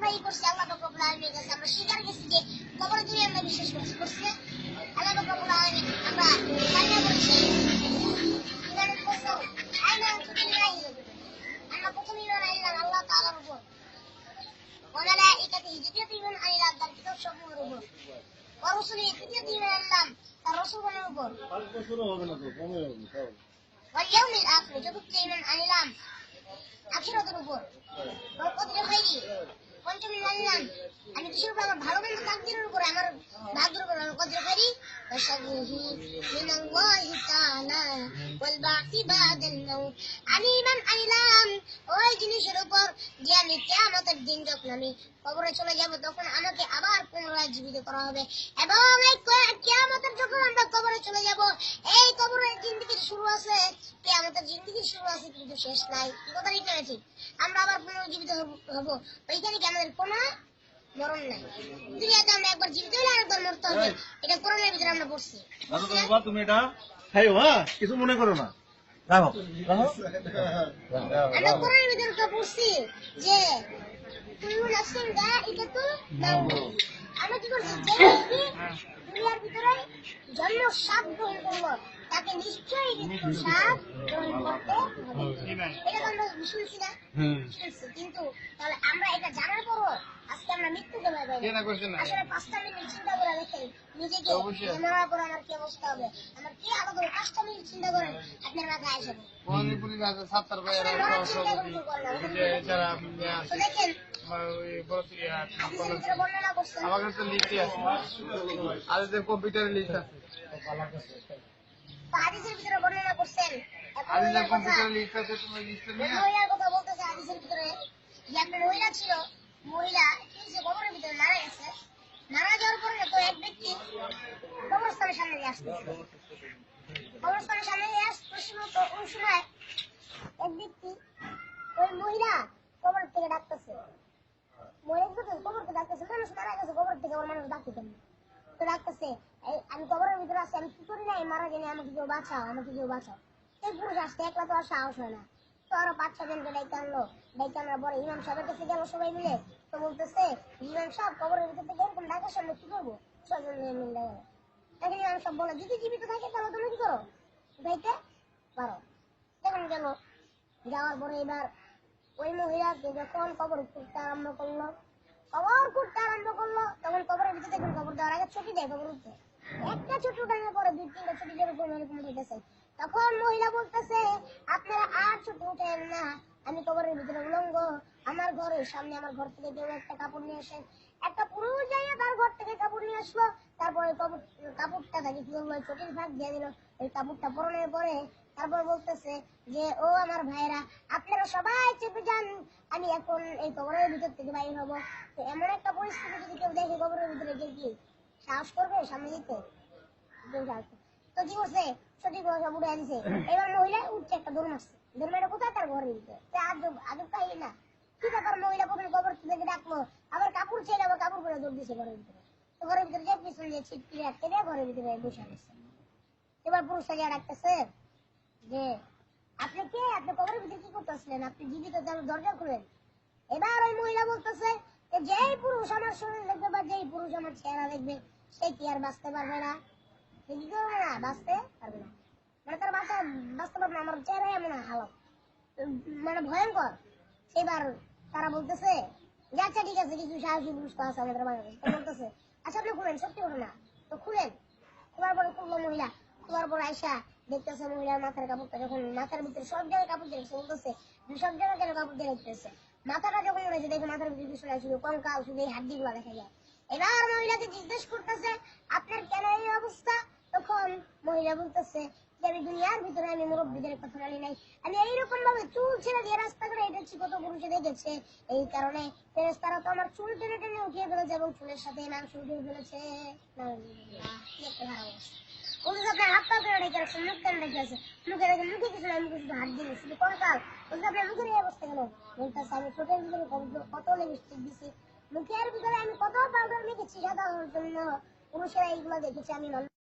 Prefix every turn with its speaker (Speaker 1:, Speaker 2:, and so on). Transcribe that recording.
Speaker 1: আমরা ই করছি আল্লাহ পাক রব্বুল আলামিনের কাছে আমরা স্বীকার করছি যে কবরে যদি আমরা বিশ্বাস করছি না আল্লাহ পাক রব্বুল আলামিন আমরা সাইনা করছি ইমানের কসম আইনা তুমিনাই আমরা প্রথমে ইমান আনলাম আল্লাহ তাআলার উপর ওয়ালাইকাতিহি দ্বিতীয় ইমান আনলাম তার কিতাব সমূহের উপর ওয়া রাসূলিহি তৃতীয় ইমান আনলাম তার রাসূলগণের উপর
Speaker 2: 5 বছরও হবে না তো কমে হবে তাও
Speaker 1: ওয়াল ইয়াউমিল আখির চতুর্থ ইমান আনলাম আখিরাতের উপর ওয়াল কদরি খাইরি পঞ্চম ইমান আনলাম আমি কিসের উপর আমার ভালো মন্দ তাকদীরের উপর আমার ভাগ্যের উপর আমার কদরি খাইরি ওয়া শাররিহি মিনাল্লাহি তাআলা ওয়াল বা'সি বা'দাল মাউত আমি ইমান আনলাম ওই জিনিসের উপর যে আমি কিয়ামতের দিন যখন আমি কবরে চলে যাব তখন আমাকে আবার পুনরায় জীবিত করা হবে এবং এই কিয়ামতের যখন আমরা কবরে চলে যাব এই কবরের জিন্দেগির শুরু আছে কিয়ামতের জিন্দেগির শুরু আছে কিন্তু শেষ নাই কি কথা ঠিক না ঠিক আমরা আবার পুনর্জীবিত হব ওইখানে কি আমাদের কোনো মরণ নাই দুনিয়াতে আমরা একবার জীবিত হলে আরেকবার মরতে হবে এটা কোরআনের ভিতরে আমরা পড়ছি
Speaker 2: দাদু বাবা তুমি এটা খাইও হ্যাঁ কিছু মনে করো না রাখো রাখো
Speaker 1: আমরা কোরআনের ভিতরে তো পড়ছি যে কুল্লু নাফসিন যায়িকাতুল মাউত আমরা কি করছি যে ব্যক্তি দুনিয়ার ভিতরে জন্ম স্বাদ গ্রহণ করলো তাকে নিশ্চয়ই মৃত্যু স্বাদ গ্রহণ করতে হবে এটা তো আমরা শুনছি না শুনছি কিন্তু তাহলে আমরা এটা জানার পরও আজকে আমরা মৃত্যুকে ভয় পাই না আসলে 5টা মিনিট চিন্তা করে দেখেন নিজেকে মরার পর আমার কি অবস্থা হবে আমার কি আলাদা 5টা মিনিট চিন্তা করেন আপনার মাথায় আসবে তো দেখেন
Speaker 3: আমাকে তো লিখতে আছে আজকে কম্পিউটারে লিখা
Speaker 1: হাদিসের ভিতরে বর্ণনা করছেন
Speaker 3: আজকে কম্পিউটারে লিখতে আছে তুমি লিখতে নিয়ে
Speaker 1: মহিলার কথা বলতেছে হাদিসের ভিতরে যে একটা মহিলা ছিল মহিলা কি কবরের ভিতরে মারা গেছে মারা যাওয়ার পরে তো এক ব্যক্তি কবরস্থানের সামনে দিয়ে আসতেছে কবরস্থানের সামনে দিয়ে আসতেছিল তো ওই সময় এক ব্যক্তি ওই মহিলা কবর থেকে ডাকতেছে মহিলা কবর থেকে ডাকতেছে মানুষ মারা গেছে কবর থেকে ওর মানুষ ডাকতে কেন তো ডাকতেছে আমি কবরের ভিতরে আছি আমি কি করি না মারা জানি আমাকে কেউ বাঁচাও আমাকে কেউ বাঁচাও এই পুরুষ আসতে একলা তো আর সাহস হয় না তো আরো 5-6 জনকে ডাইকে আনলো ডাইকে আনার পরে ইমাম সাহেবের কাছে গেল সবাই মিলে তো বলতেছে ইমাম সাহেব কবরের ভিতর থেকে এরকম ডাকার সামনে কি করবো 6 জন মিলে এখন ইমাম সাহেব বলে যদি জীবিত থাকে তাহলে তুমি কি করো যাইতে পারো যখন গেল যাওয়ার পরে এবার ওই মহিলাকে যখন কবর খুঁড়তে আরম্ভ করলো তখন কবরের ভিতরে দেখুন কবর দেওয়ার আগে ছুটি দেয় কবর উঠতে একটা ছোট টাইমের পরে 2-3টা ছুটি দেওয়ার উপর এরকম উঠেছে তখন মহিলা বলতেছে আপনারা আর ছুটি উঠেন না আমি কবরের ভিতরে উলঙ্গ আমার ঘরের সামনে আমার ঘর থেকে কেউ একটা কাপড় নিয়ে আসেন একটা পুরুষ যাইয়া তার ঘর থেকে কাপড় নিয়ে আসলো তারপরে কাপড়টা তাকে কি করলো ছুটির ভাগ দিয়ে দিল ওই কাপড়টা পরনের পরে তারপর বলতেছে যে ও আমার ভাইরা আপনারা সবাই চেপে যান আমি এখন এই কবরের ভিতর থেকে বাইরে হবো তো এমন একটা পরিস্থিতি যদি কেউ দেখে কবরের ভিতরে যে কি সাহস করবে সামনে যেতে তো কি করছে সঠিক সব উঠে দিছে এবার মহিলা উঠছে একটা দৌড় মারছে দৌড় মারে কোথায় তার ঘরের ভিতরে আজব কাহিনী না কি ব্যাপার মহিলা প্রথমে কবর থেকে ডাকলো আবার কাপড় ছেড়ে আবার কাপড় পরে দৌড় দিছে ঘরের ভিতরে তো ঘরের ভিতরে যে পিছন দিয়ে ছিটকি আটকে দেয় ঘরের ভিতরে বসে গেছে এবার পুরুষটা যা ডাকতেছে যে আপনি কে আপনি কবরের ভিতরে কি করতেছিলেন আপনি জীবিত দরজা খুলেন এবার ওই মহিলা বলতেছে যেই পুরুষ আমার শরীর দেখবে বা যেই পুরুষ আমার চেহারা দেখবে সে কি আর বাঁচতে পারবে না কি করবে না বাঁচতে পারবে না মানে তার বাঁচতে পারবে না আমার চেহারা এমন হালত মানে ভয়ঙ্কর এবার তারা বলতেছে যে আচ্ছা ঠিক আছে কিছু সাহসী পুরুষ তো আছে আমাদের বাংলাদেশ তো বলতেছে আচ্ছা আপনি খুলেন সত্যি ঘটনা তো খুলেন খোলার পরে খুললো মহিলা খোলার পর আয়সা দেখতেছে মহিলার মাথার কাপড়টা যখন মাথার ভিতরে সব জায়গায় কাপড় দেখছে বলতেছে সব জায়গায় কেন কাপড় দিয়ে রাখতেছে মাথাটা যখন উঠেছে দেখে মাথার ভিতরে কিছু নাই শুধু কঙ্কাল শুধু এই হাড্ডি গুলা দেখা যায় এবার মহিলাকে জিজ্ঞেস করতেছে আপনার কেন এই অবস্থা তখন মহিলা বলতেছে যে আমি দুনিয়ার ভিতরে আমি মুরব্বীদের কথা মানি নাই আমি এইরকম ভাবে চুল ছেড়ে দিয়ে রাস্তা করে হেঁটেছি কত পুরুষে দেখেছে এই কারণে ফেরেশতারা তো আমার চুল টেনে টেনে উঠিয়ে ফেলেছে এবং চুলের সাথে মাংস উঠিয়ে ফেলেছে আপনার হাত পা করে রেখে রাখছে মুখ কেন রেখে আছে মুখে রেখে মুখে কিছু নাই মুখে শুধু হাত দিয়ে শুধু কঙ্কাল বলছে আপনার মুখের এই অবস্থা কেন বলতেছে আমি ঠোঁটের ভিতরে কত লিপস্টিক দিছি মুখের ভিতরে আমি কত পাউডার মেখেছি সাদা হওয়ার জন্য পুরুষেরা এইগুলো দেখেছি আমি